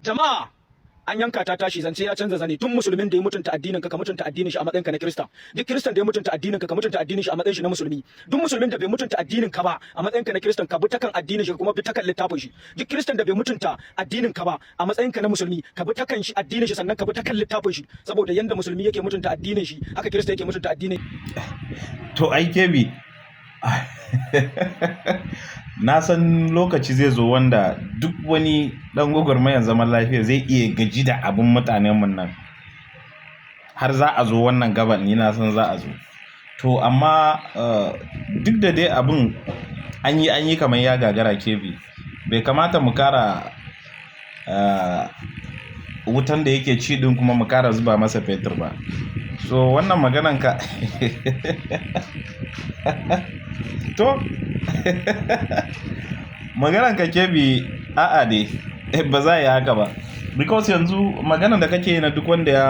Jama'a, an yanka ta tashi, zance ya canza zane. Tun musulmin da ya mutunta addinin ka mutunta addinin shi a matsayin ka na Kirista. Duk Kiristan da ya mutunta addinin ka mutunta addinin shi a matsayin shi na musulmi. Duk musulmin da bai mutunta addinin ka ba a matsayin ka na Kiristan, ka bi ta kan addinin shi kuma bi ta kan littafin shi. Duk Kiristan da bai mutunta addinin ka ba a matsayin ka na musulmi, ka bi ta kan shi addinin shi sannan ka bi ta kan littafin shi. Saboda yanda musulmi yake mutunta addinin shi, haka Kirista yake mutunta addinin. To ai kebi na san lokaci zai zo wanda duk wani dan gwagwarmayar zaman lafiya zai iya gaji da abin mutanen mun nan, har za a zo wannan gaban, ni na san za a zo. To amma duk da dai abin an yi kamar ya gagara kebi, bai kamata mu kara wutan da yake ci din kuma mu kara zuba masa fetur ba. So wannan maganan ka to maganan ka kebi a'a dai ba za yi haka ba, because yanzu maganan da kake na duk wanda ya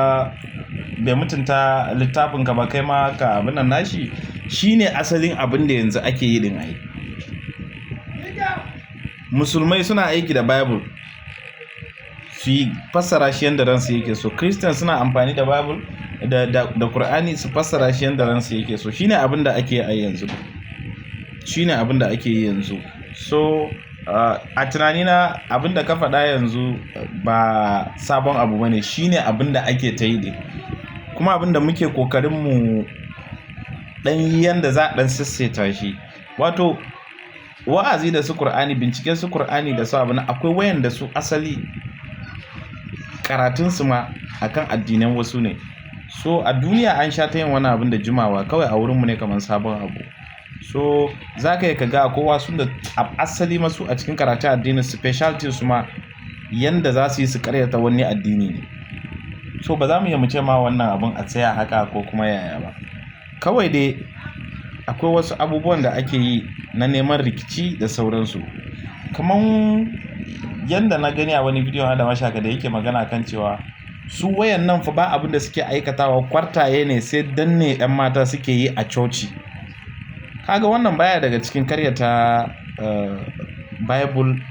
bai mutunta littafin ka ba, kai ma ka abin nan nashi shine asalin abin da yanzu ake yi din ai. Musulmai suna aiki da Bible su yi fassara shi yadda ransu yake so, Christian suna amfani da Bible da Qur'ani su fassara shi yadda ransu yake so. Shine abin da ake yi yanzu, shine abin da ake yi yanzu. So a tunanina abin da ka faɗa yanzu ba sabon abu bane, shine abin da ake ta yi din, kuma abin da muke kokarin mu dan yanda za a dan sassaita shi. Wato wa'azi da su Qur'ani, binciken su Qur'ani da su abin, akwai wayanda su asali karatunsu ma akan addinan wasu ne. So a duniya an sha ta yin wani abin da jimawa, kawai a wurinmu ne kamar sabon abu. So za ka yi ka ga kowa sun da asali masu a cikin karatun addinin specialty su ma yanda za su yi su karyata wani addini ne. So ba za mu yi mu ce ma wannan abin a tsaya haka ko kuma yaya ba. Kawai dai akwai wasu abubuwan da ake yi na neman rikici da sauransu, kamar yanda na gani a wani bidiyo da mashaka da yake magana kan cewa su wayan nan fa ba abin da suke aikatawa, kwartaye ne sai danne yan mata suke yi a coci. Kaga wannan baya daga cikin karyata Bible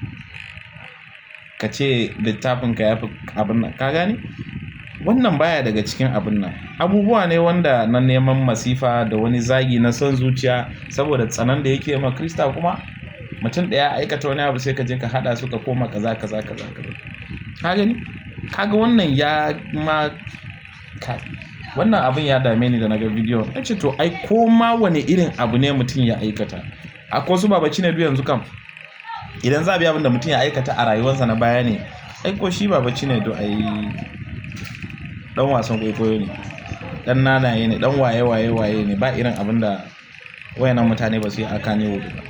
ka ce littafin ka yafi abin nan, ka gane? Wannan baya daga cikin abin nan. Abubuwa ne wanda na neman masifa da wani zagi na son zuciya saboda tsanan da yake ma Krista, kuma mutum ɗaya aikata wani abu sai ka je ka haɗa su ka koma kaza. Ka gani? Kaga wannan ya ma wannan abin ya dame ni da naga bidiyo. Nace to ai ko ma wani irin abu ne mutum ya aikata, akwai su Baba Cinedu yanzu kam idan za a bi abin da mutum ya aikata a rayuwarsa na baya ne, ai ko shi Baba Cinedu ai dan wasan kwaikwayo ne, dan nanaye ne, dan waye ne, ba irin abin da wayannan mutane ba su yi aka ne wudu ba.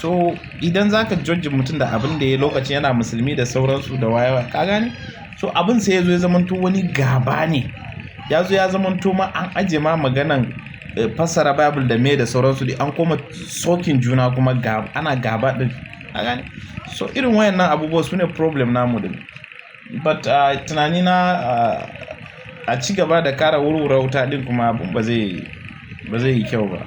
So idan zaka judge mutum da abin da ya lokacin yana musulmi da sauransu da wayewa, ka gane? So abin sai ya zo ya zamanto wani gaba ne, ya zo ya zamanto ma an aje ma maganan fassara Bible da me da sauransu da an koma sokin juna, kuma ana gaba din, ka gane? So irin wayannan abubuwa su ne problem namu din. But tunanina a ci gaba da kara wurwura wuta din kuma abin ba zai yi kyau ba.